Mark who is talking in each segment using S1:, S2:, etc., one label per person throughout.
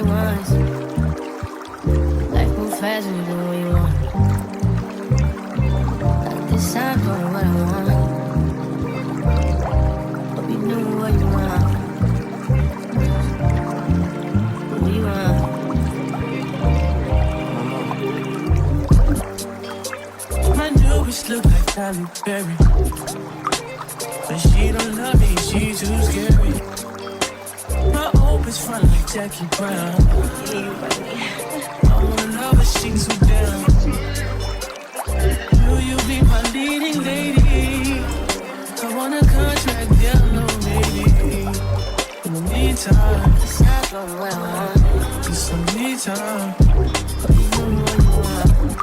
S1: like once. Life move fast when you do what you want. At this time, doing what I want. Hope you do what you want. What you want?
S2: My newbies look like Halle Berry, but she don't love me, she too scary. My hope is front like Jackie Brown. I wanna love her, she too down. Will you be my leading lady? I want a contract, yeah, no maybe. In the meantime,
S1: It's not going what I want.
S2: just some me time.
S1: Hope you do what you want.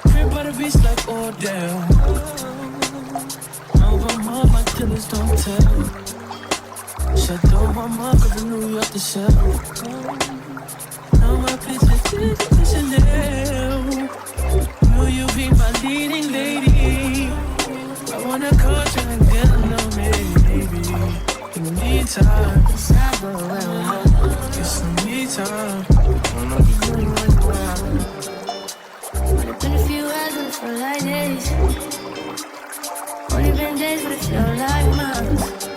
S2: Crib by the beach like Odell. No, I'm all my killers don't tell. Chateau, I'm up in New York to sell. Now my picture is Chanel. Will you be my leading lady? I want a contract, yeah, no maybe. In the meantime,
S1: It's not going what I want.
S2: get some me time.
S1: Hope you do what you want. Only been a few hours but it feel like days. Only been days but it feel like months.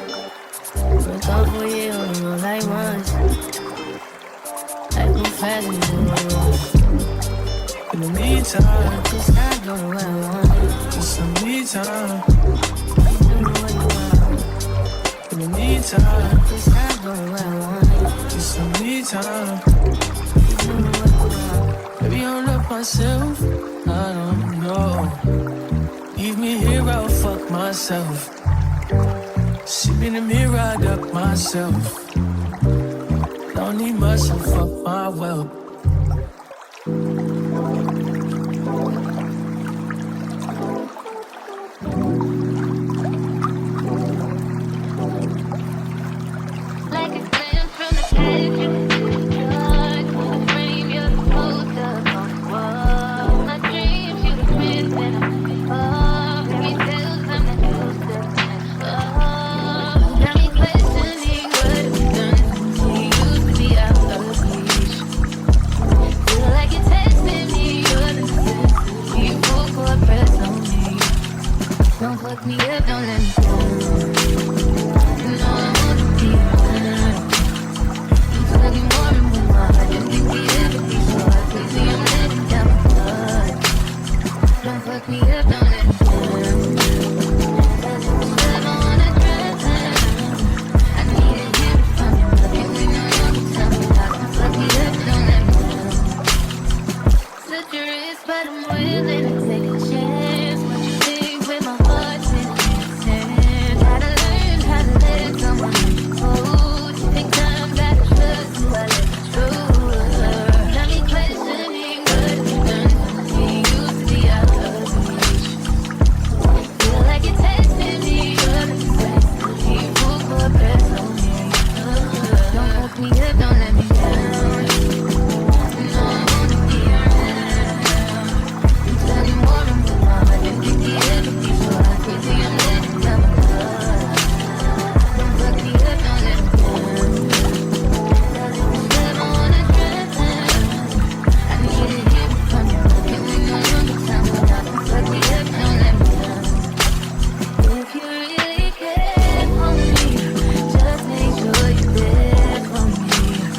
S1: Been gone for a year, only know like once. Life move fast when you do what you want.
S2: In the meantime,
S1: It's not going what I want.
S2: get some me time.
S1: Hope you do what you want.
S2: In the meantime,
S1: It's not going what I want.
S2: get some me time.
S1: Hope you do what you want.
S2: Maybe I love myself, I don't know. Leave me here, I'll fuck myself. See me in the mirror, I duck myself. Don't need myself, fuck my wealth.
S3: Like a glance from the past, you look the frame, you're the poster on the wall. My dreams, you the prince and I'm the fairy tales, I'm the news to the next floor. Got me questioning what we've done since we used to be out of reach. Feel like you're testing me, you're the necessity, full court press on me. Don't fuck me up, don't let me down. You know I wanna be around. You talking more and more. I just think we ever be so crazy. I'm letting down my guard. Don't fuck me up, don't let me down. Cause it's love I wanna drown. I need to hear it from you. Nothing we know you can tell me. Don't fuck me up, don't let me down. Such a risk, but I'm willing to take a chance. What you think with my heart's in your hands? Gotta learn how to let someone hold. Take time, gotta trust who I let you trust. Got me questioning what you've done since we used to be out of reach. Feel like you're testing me, you're the necessity, full court press on me. Don't fuck me up, don't let me down. You know I wanna be around. You talking more and more. I just think the ever be so crazy. I'm letting down my guard. Don't fuck me up, don't let me down. Cause it's love I wanna drown. I need to hear it from you. Can we know you can tell me? Don't fuck me up, don't let me down. If you really care for me, just make sure you're there for me.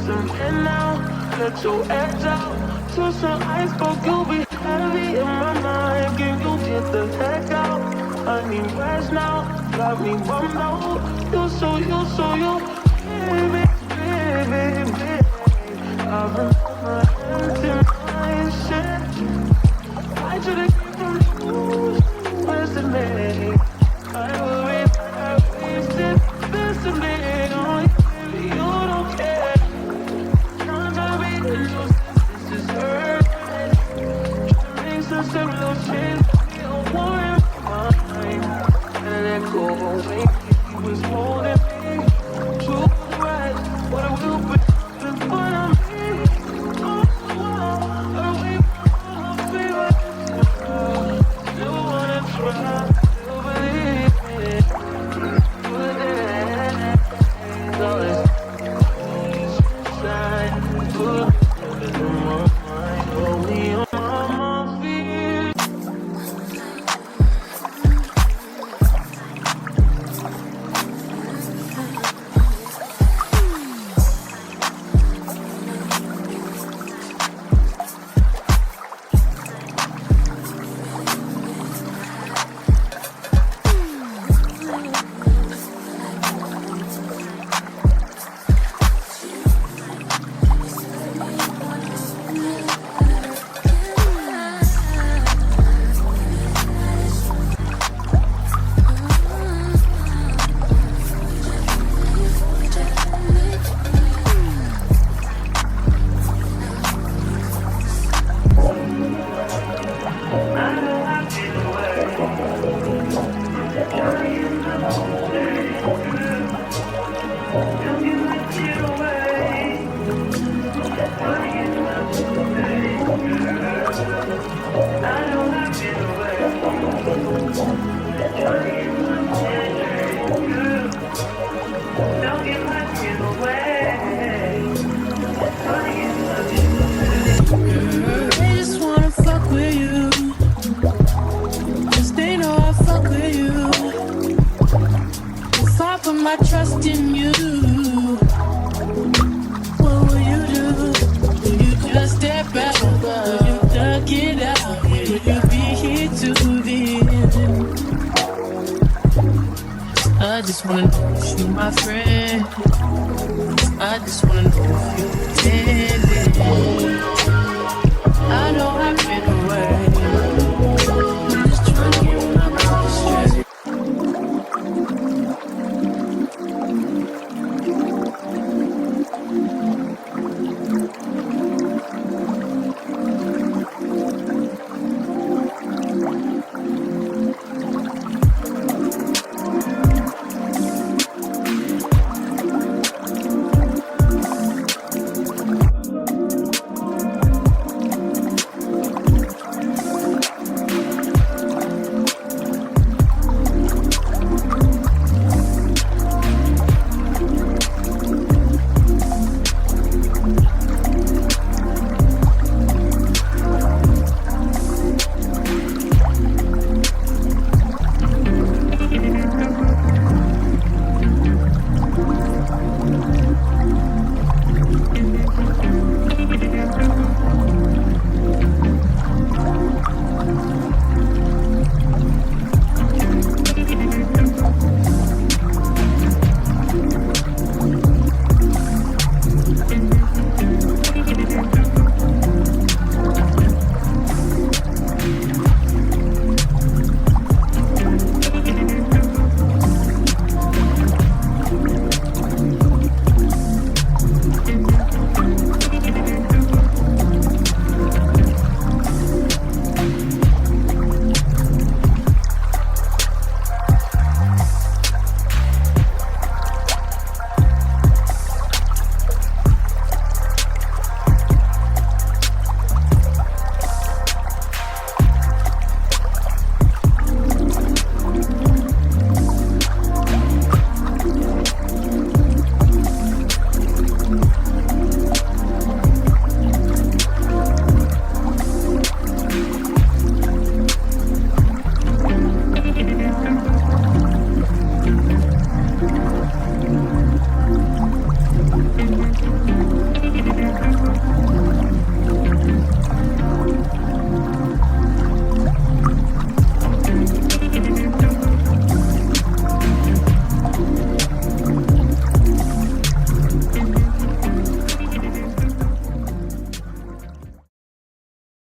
S2: some air now. Let your edge out. To some iceberg, you'll be heavy in my mind. Can you get the heck out? I need rest now. Got me bummed out. You so baby, baby, baby. I remember empty mindset. I should've kept from listening. I worry that I wasted listening. Oh, baby, you don't care. I'm trying to be the new this is her. Trying to make some simple change. You don't want mine. And let go away. He was holding me. True right. What I will be in front of me. Oh, away from my favorite. Still wanna try. Still believe it. But then, all this inside. Put it in my mind. Hold me on my feet.
S4: They just wanna fuck with you, 'cause they know I fuck with you. If I put my trust in you, what will you do? Will you just step out? Will you duck it out? Will you be here to the end? I just wanna know if you're my friend. I just wanna know if you're pretending. I know I've been